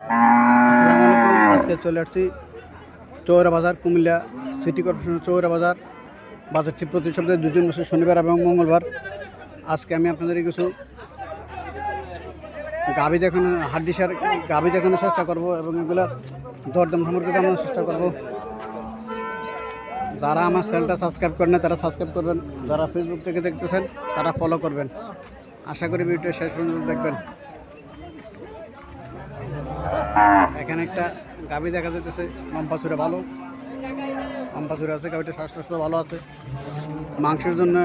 আসসালামু আলাইকুম। আজকে চলে আসছি চৌরা বাজার, কুমিল্লা সিটি কর্পোরেশনের চৌরা বাজার। বাজারটি প্রতি সপ্তাহে 2 দিন বসে, শনিবার এবং মঙ্গলবার। আজকে আমি আপনাদের কিছু গাভী দেখানোর হাড্ডিসার গাভী দেখানোর চেষ্টা করব এবং এগুলো দরদাম সম্পর্কে জানানোর চেষ্টা করব। যারা আমার চ্যানেলটা সাবস্ক্রাইব করেন না তারা সাবস্ক্রাইব করবেন, যারা ফেসবুক থেকে দেখতেছেন তারা ফলো করবেন। আশা করি ভিডিওটা শেষ পর্যন্ত দেখবেন। এখানে একটা গাভী দেখা যাইতেছে, লম্বা চূড়া ভালো, লম্বা চূড়া আছে। গাভীটা স্বাস্থ্য ভালো আছে, মাংসের জন্য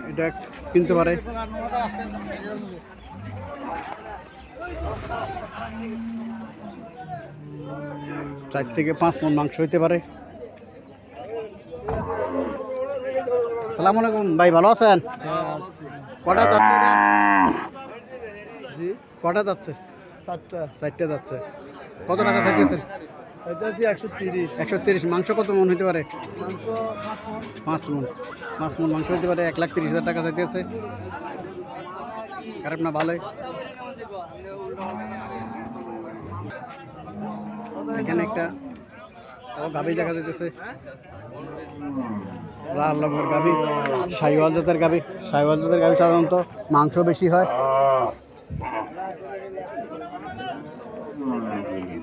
এটা কিনতে পারে। 4 থেকে 5 মণ মাংস হইতে পারে। আসসালামু আলাইকুম ভাই, ভালো আছেন? কটা যাচ্ছে এটা? জি, কটা যাচ্ছে? 4টা যাচ্ছে। কত টাকা চাইতেছেন? এটা আছে 130। 130। মাংস কত মন হইতে পারে? মাংস 5 মণ। 5 মণ মাংস হইতে পারে। 1,30,000 টাকা চাইতেছে। খারাপ না, ভালোই। এখানে একটা গাভী দেখা যাইতেছে, লাল রঙের গাভী, শাহিওয়াল জাতের গাভী। শাহিওয়াল জাতের গাভী সাধারণত মাংস বেশি হয়,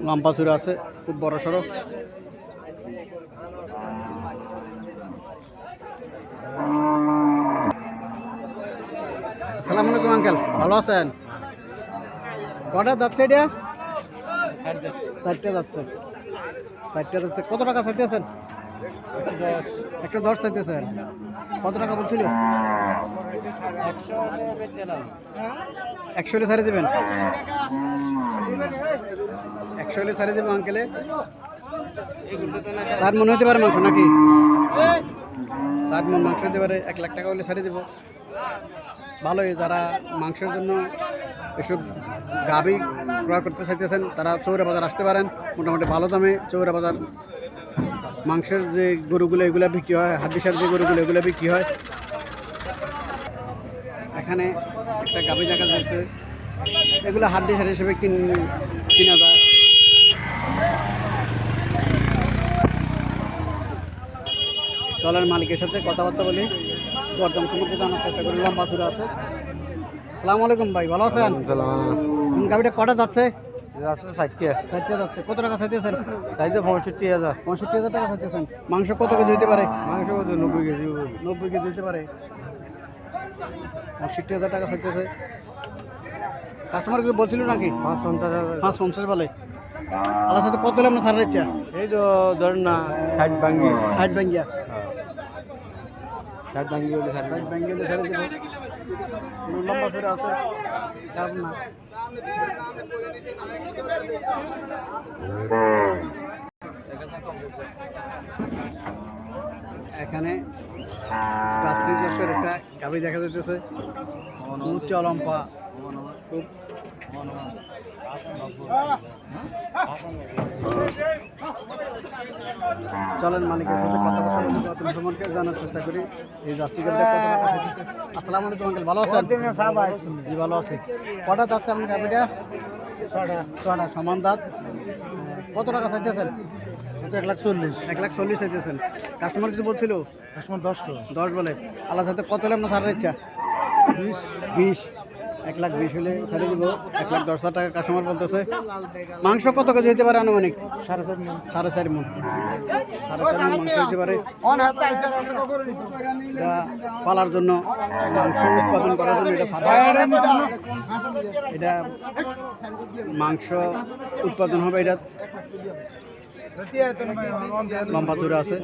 লম্বা চূড়া আছে, খুব বড় সড়ো। আসসালামু আলাইকুম আঙ্কেল, ভালো আছেন? কটা যাচ্ছে এটা? 4টা যাচ্ছে। 4টা যাচ্ছে। কত টাকা চাইতেছেন? 110 চাইতেছেন। কত টাকা বলছিল? 100 হলে ছাড়ে দেবেন? 100 হলে ছাড়ে দেবো আঙ্কেলে। 4 মণ হতে পারে মাংস নাকি? 4 মণ মাংস হতে পারে। 1 লাখ টাকা হলে ছাড়ে দেবো। ভালোই, যারা মাংসের জন্য এসব গাভী ক্রয় করতে চাইতেছেন তারা চৌরা বাজার আসতে পারেন। মোটামুটি ভালো দামে চৌরা বাজার মাংসের যে গরুগুলো এগুলো বিক্রি হয়, হাড্ডিসার যে গরুগুলো এগুলো বিক্রি হয়। এখানে একটা গাভী দেখা যাচ্ছে, এগুলো হাড্ডিসার হিসেবে কিনা যায়। চলের মালিকের সাথে কথাবার্তা বলি, দরদাম সম্পর্কে জানার চেষ্টা করি। লম্বা চূড়া আছে। আসসালামু আলাইকুম ভাই, ভালো আছেন? গাভীটা কটা যাচ্ছে? 4টা যাচ্ছে। কত টাকা চাইতেছেন? 65,000। 65,000 টাকা চাইতেছেন। মাংস কত কেজি হইতে পারে? মাংস কত? 90 কেজি। 90 কেজি হইতে পারে। 65,000 টাকা চাইতেছে। কাস্টমার কিছু বলছিল নাকি? 550,000। 550 বলে। আল্লাহ সাথে কত হলে আপনার ছাড়ার ইচ্ছা? এই তো ধরেন না 60 ভাঙ্গি। 60 ভাঙ্গিয়া। 60 ভাঙ্গি হলে 60 ভাঙ্গি হলে ছেড়ে দেবো। লম্বা ফেরা আছে, খারাপ না। এখানে জার্সি জাতের একটা গাভী দেখা যাইতেছে, উচ্চ লম্বা, খুব চলেন মালিকের সাথে কথাবার্তা বলি, নতুন সম্পর্কে জানার চেষ্টা করি। এই জার্সি গাভীটা কত টাকা চাইতেছে? আসসালামু আলাইকুম আঙ্কেল, ভালো আছেন? জি ভালো আছি। কটা যাচ্ছে আপনার গাভীটা? 6টা সমান দাঁত। কত টাকা চাইতেছেন? 140। 1,40,000 চাইতেছেন। কাস্টমার কিছু বলছিল? কাস্টমার 10 বলে। আল্লাহর সাথে কত হলে আপনার ছাড়ার ইচ্ছা? 20। 1,20,000 হলে ছেড়ে দিব। 1,10,000 টাকা কাস্টমার বলতেছে। মাংস কত কেজি হতে পারে আনুমানিক? 4.5 মণ। 4.5 মণ মাংস হতে পারে। এটা পালার জন্য, মাংস উৎপাদন করার জন্য এটা মাংস উৎপাদন হবে। এটা লম্বা চূড়া আছে।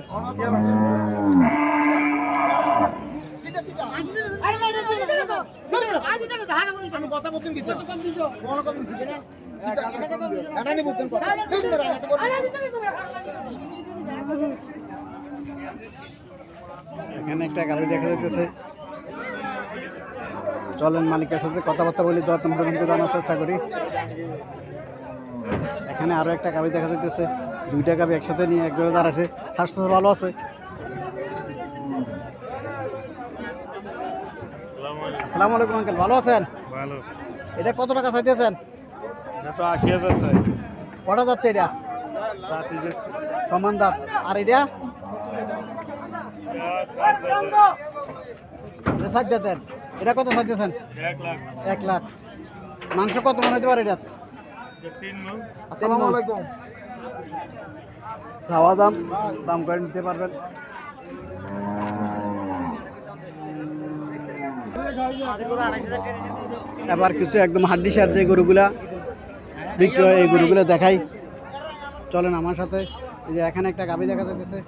এখানে একটা গাড়ি দেখা যাইতেছে, চলেন মালিকের সাথে কথাবার্তা বলি, দরদাম সম্পর্কে জানার চেষ্টা করি। এখানে আরো একটা গাভী দেখা যাইতেছে, 2টা গাভী একসাথে নিয়ে একজনে দাঁড়াছে। স্বাস্থ্য ভালো আছে। আসসালামু আলাইকুম আঙ্কেল, ভালো আছেন? ভালো। এটা কত টাকা চাইতেছেন? এটা তো 80,000 চাই। কটা যাচ্ছে এটা? সমান দাঁত। আর এটা ষাট দাঁতের। এটা কত চাইতেছেন? 1 লাখ। মাংস কত মনে হতে পারে এটা? আসসালামু আলাইকুম। চাওয়া দাম করে নিতে পারবেন। এবার কিছু একদম হাড্ডিসার যে গরুগুলা বিক্রি হয় এই গরুগুলো দেখাই, চলেন আমার সাথে। এই যে এখানে একটা গাভী দেখা যাচ্ছে,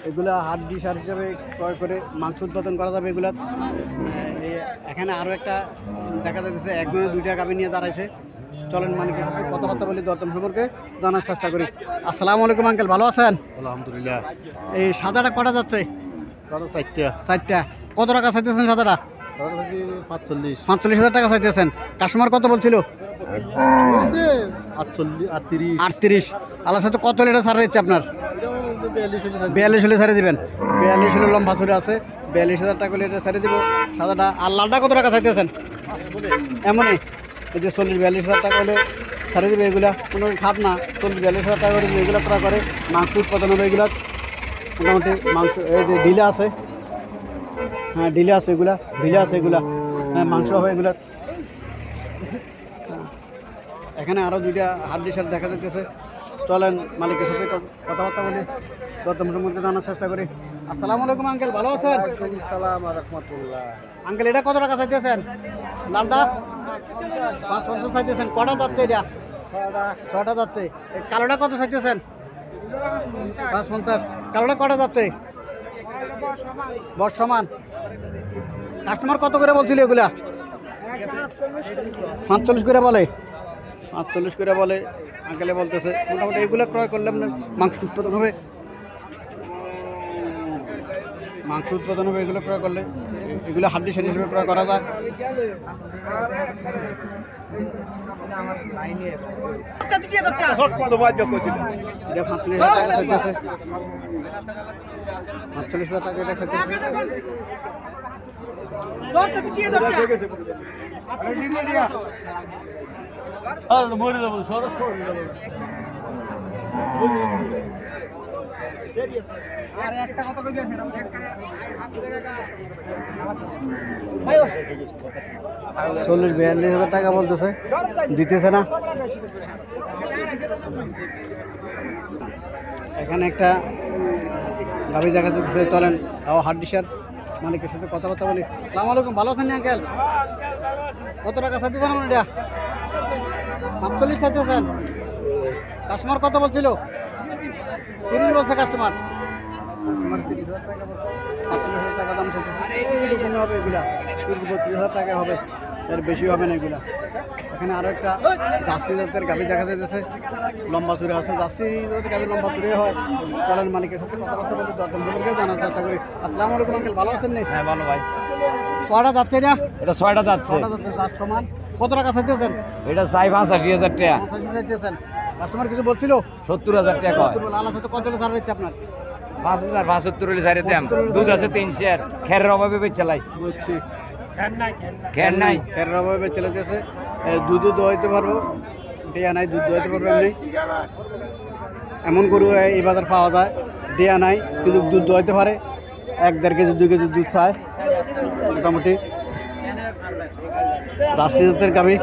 এগুলা হাড্ডিসার হিসেবে ক্রয় করে মাংস উৎপাদন করা যাবে এগুলা। এখানে আরও একটা দেখা যাচ্ছে, একজনে 2টা গাভী নিয়ে দাঁড়াইছে। চলেন মালিকের সাথে কথাবার্তা বলি, দরদাম সম্পর্কে জানার চেষ্টা করি। আসসালামু আলাইকুম আঙ্কেল, ভালো আছেন? আলহামদুলিল্লাহ। এই সাদাটা কটা যাচ্ছে? 4টা। কত টাকা চাইতেছেন সাদাটা? 45,000 টাকা চাইতেছেন। কাস্টমার কত বলছিল? 38। আল্লাহ সাথে কত লিটার ছাড় দিচ্ছে আপনার? 42 হলে ছাড়ে দিবেন। 42 হলে লম্বা ছুরি আছে, 42,000 টাকা লিটার ছাড়ে দিব সাদাটা। আর লালটা কত টাকা চাইতেছেন? এমনই এই যে 40-42,000 টাকা হলে ছাড়ে দিবে। এগুলা কোনো খাপ না, 40-42,000 টাকা করে এগুলো ক্রয় করে মাংস উৎপাদন হবে। এগুলা মোটামুটি মাংস, এই যে ডিলে আছে, হ্যাঁ ডিলে আছে, এগুলা হ্যাঁ মাংস হবে এগুলা। এখানে আরও 2টা হাড্ডিসার দেখা যাচ্ছে। চলেন মালিকের সাথে কথাবার্তা বলি, দরদাম সম্পর্কে জানার চেষ্টা করি। আসসালামু আলাইকুম আঙ্কেল, ভালো আছেন? সালাম রাহমাতুল্লাহ। আঙ্কেল এটা কত টাকা চাইতেছেন? লালটা 550 চাইতেছেন। কটা যাচ্ছে এটা? 6টা যাচ্ছে। কালোটা কত চাইতেছেন? 550। কালোটা কটা যাচ্ছে? বর্ষমান। কাস্টমার কত করে বলছিল এগুলা? 45 করে বলে। 45 করে বলে আঙ্কেলে বলতেছে। মোটামুটি এগুলো ক্রয় করলে আপনার মাংস উৎপাদন হবে, এগুলো ক্রয় করলে। এগুলো হাড্ডি সেট হিসেবে ক্রয় করা যায়। এটা 45,000 টাকা চাইতেছে। 45,000 টাকা এটা চাইতেছে। আর একটা কথা কই দেন ম্যাডাম, 40-42,000 টাকা বলতেছে, দিতেছে না। এখানে একটা গাভী দেখা যাচ্ছে। চলেন হাড্ডিসার মালিকের সাথে কথাবার্তা বলি। আসসালামু আলাইকুম, ভালো আছেন আঙ্কেল? কত টাকা চাইতেছেন আমার এটা? 45 চাইতেছেন। কাস্টমার কত বলছিল? 30 বলছে কাস্টমার। 30,000 টাকা বলছে। 45,000 টাকা দাম চাইতেছে। এরকম হবে এগুলা, 32,000 টাকা হবে, এর বেশি হবে না এগুলা। এখানে আরও একটা জার্সি জাতের গাভী দেখা যাচ্ছে, লম্বা চুড়ে আছে। জার্সি জাতের গাভী লম্বা চুড়ে হয়। চলেন মালিকের সাথে কথাবার্তা বলি, দরদাম সম্পর্কে জানার চেষ্টা করি। আসসালামু আলাইকুম আঙ্কেল, ভালো আছেন? হ্যাঁ ভালো ভাই। কটা যাচ্ছে এটা? এটা 6টা যাচ্ছে। দাঁত সমান। কত টাকা চাইতেছেন? এটা চাই 85,000 টাকা। 85 চাইতেছেন। কাস্টমার কিছু বলছিল? 70,000 টাকা হয়। আল্লাহ সাথে কত ছাড় দিচ্ছে আপনার? 5,075 হলে ছাড়ে দাম। দুধ আছে 3 শের। খেরের অভাবে বেচালাই। বুঝছি। খের নাই। খের অভাবে চলে যাচ্ছে। দুধও দোয়াইতে পারবো, দেয়া নাই, দুধ দোয়াইতে পারবো এমনি। এমন গরু এই বাজার পাওয়া যায়, দেয়া নাই কিন্তু দুধ দোয়াইতে পারে। 1-1.5 কেজি 2 কেজি দুধ খায় মোটামুটি। জার্সি জাতের গাভী